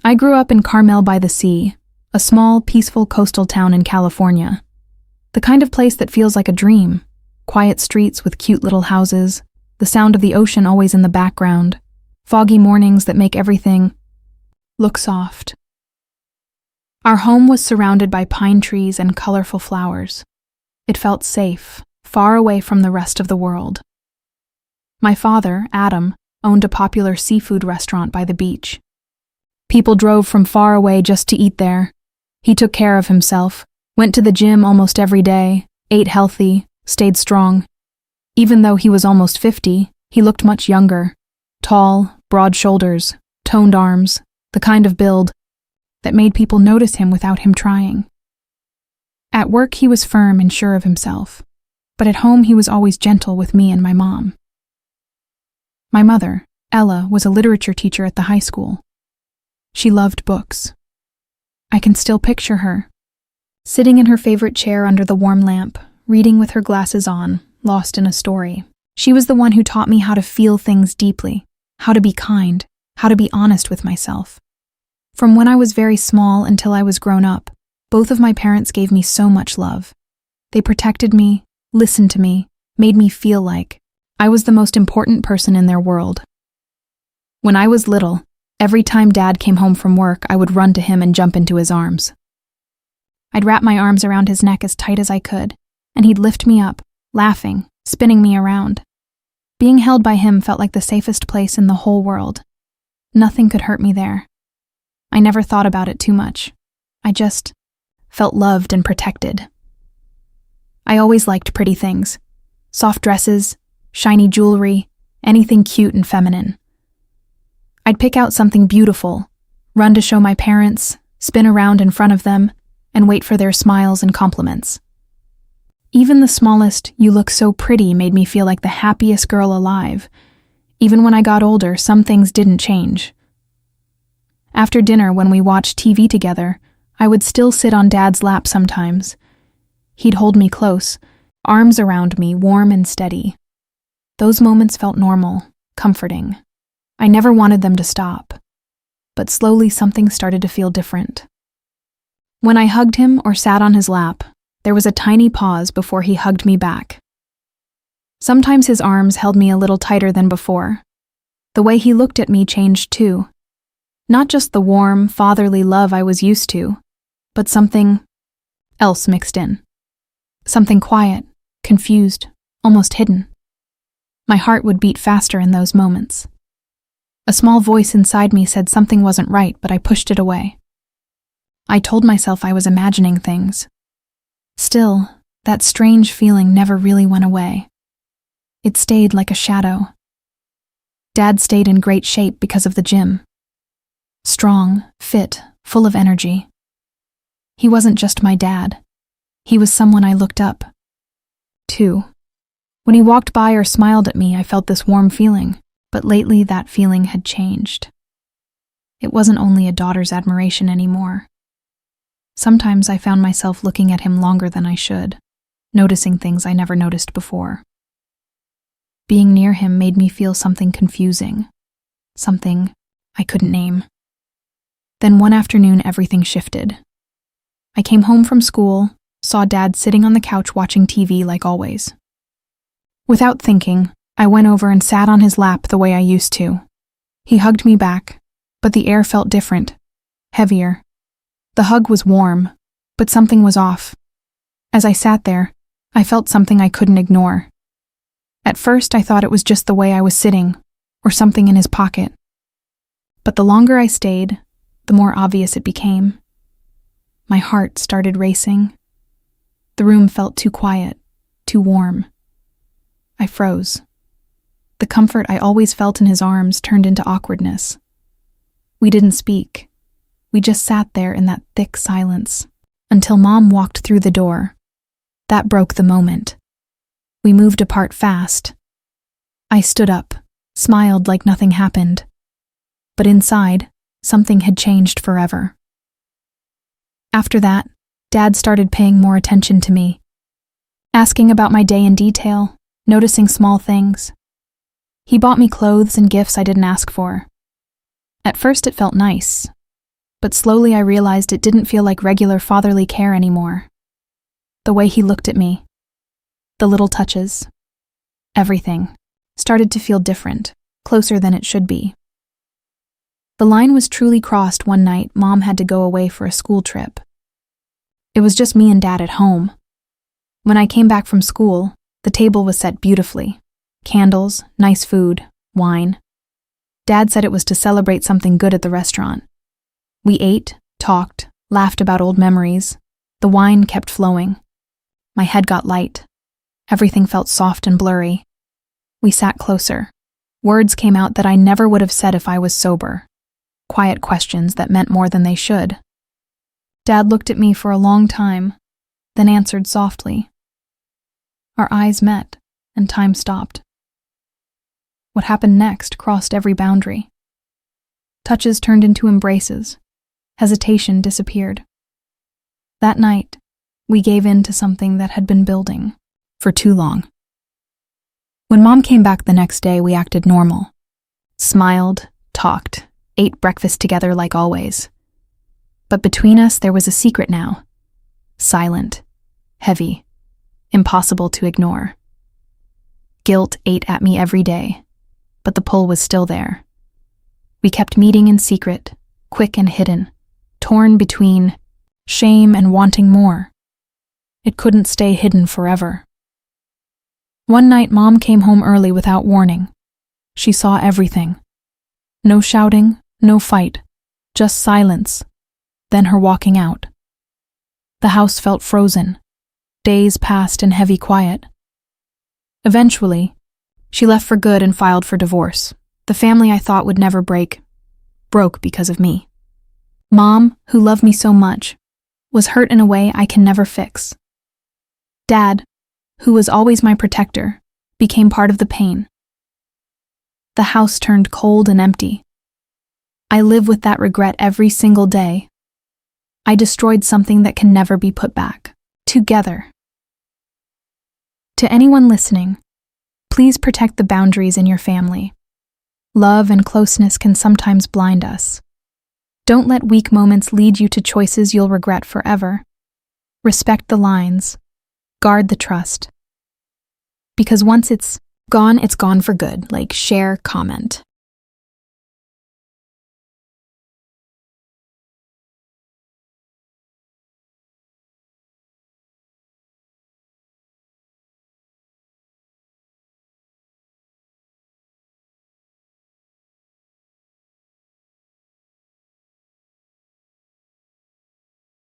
I grew up in Carmel by the Sea, a small, peaceful coastal town in California. The kind of place that feels like a dream. Quiet streets with cute little houses, the sound of the ocean always in the background, foggy mornings that make everything look soft. Our home was surrounded by pine trees and colorful flowers. It felt safe, far away from the rest of the world. My father, Adam, owned a popular seafood restaurant by the beach. People drove from far away just to eat there. He took care of himself, went to the gym almost every day, ate healthy, stayed strong. Even though he was almost 50, he looked much younger. Tall, broad shoulders, toned arms, the kind of build that made people notice him without him trying. At work he was firm and sure of himself, but at home he was always gentle with me and my mom. My mother, Ella, was a literature teacher at the high school. She loved books. I can still picture her, sitting in her favorite chair under the warm lamp, reading with her glasses on, lost in a story. She was the one who taught me how to feel things deeply, how to be kind, how to be honest with myself. From when I was very small until I was grown up, both of my parents gave me so much love. They protected me, listened to me, made me feel like I was the most important person in their world. When I was little, every time Dad came home from work, I would run to him and jump into his arms. I'd wrap my arms around his neck as tight as I could, and he'd lift me up, laughing, spinning me around. Being held by him felt like the safest place in the whole world. Nothing could hurt me there. I never thought about it too much. I just felt loved and protected. I always liked pretty things. Soft dresses, shiny jewelry, anything cute and feminine. I'd pick out something beautiful, run to show my parents, spin around in front of them, and wait for their smiles and compliments. Even the smallest "you look so pretty" made me feel like the happiest girl alive. Even when I got older, some things didn't change. After dinner, when we watched TV together, I would still sit on Dad's lap sometimes. He'd hold me close, arms around me, warm and steady. Those moments felt normal, comforting. I never wanted them to stop. But slowly something started to feel different. When I hugged him or sat on his lap, there was a tiny pause before he hugged me back. Sometimes his arms held me a little tighter than before. The way he looked at me changed too. Not just the warm, fatherly love I was used to, but something else mixed in. Something quiet, confused, almost hidden. My heart would beat faster in those moments. A small voice inside me said something wasn't right, but I pushed it away. I told myself I was imagining things. Still, that strange feeling never really went away. It stayed like a shadow. Dad stayed in great shape because of the gym. Strong, fit, full of energy. He wasn't just my dad. He was someone I looked up to. When he walked by or smiled at me, I felt this warm feeling, but lately that feeling had changed. It wasn't only a daughter's admiration anymore. Sometimes I found myself looking at him longer than I should, noticing things I never noticed before. Being near him made me feel something confusing, something I couldn't name. Then one afternoon, everything shifted. I came home from school, saw Dad sitting on the couch watching TV like always. Without thinking, I went over and sat on his lap the way I used to. He hugged me back, but the air felt different, heavier. The hug was warm, but something was off. As I sat there, I felt something I couldn't ignore. At first, I thought it was just the way I was sitting, or something in his pocket. But the longer I stayed, the more obvious it became. My heart started racing. The room felt too quiet, too warm. I froze. The comfort I always felt in his arms turned into awkwardness. We didn't speak. We just sat there in that thick silence, until Mom walked through the door. That broke the moment. We moved apart fast. I stood up, smiled like nothing happened. But inside, something had changed forever. After that, Dad started paying more attention to me, asking about my day in detail, noticing small things. He bought me clothes and gifts I didn't ask for. At first it felt nice. but slowly I realized it didn't feel like regular fatherly care anymore. The way he looked at me, the little touches, everything, started to feel different, closer than it should be. The line was truly crossed one night Mom had to go away for a school trip. It was just me and Dad at home. When I came back from school, the table was set beautifully. Candles, nice food, wine. Dad said it was to celebrate something good at the restaurant. We ate, talked, laughed about old memories. The wine kept flowing. My head got light. Everything felt soft and blurry. We sat closer. Words came out that I never would have said if I was sober. Quiet questions that meant more than they should. Dad looked at me for a long time, then answered softly. Our eyes met, and time stopped. What happened next crossed every boundary. Touches turned into embraces. Hesitation disappeared. That night, we gave in to something that had been building for too long. When Mom came back the next day, we acted normal. Smiled, talked, ate breakfast together like always. But between us, there was a secret now. Silent, heavy, impossible to ignore. Guilt ate at me every day, but the pull was still there. We kept meeting in secret, quick and hidden, torn between shame and wanting more. It couldn't stay hidden forever. One night, Mom came home early without warning. She saw everything. No shouting, no fight, just silence, then her walking out. The house felt frozen. Days passed in heavy quiet. Eventually, she left for good and filed for divorce. The family I thought would never break, broke because of me. Mom, who loved me so much, was hurt in a way I can never fix. Dad, who was always my protector, became part of the pain. The house turned cold and empty. I live with that regret every single day. I destroyed something that can never be put back. Together. To anyone listening, please protect the boundaries in your family. Love and closeness can sometimes blind us. Don't let weak moments lead you to choices you'll regret forever. Respect the lines. Guard the trust. Because once it's gone for good. Like, share, comment.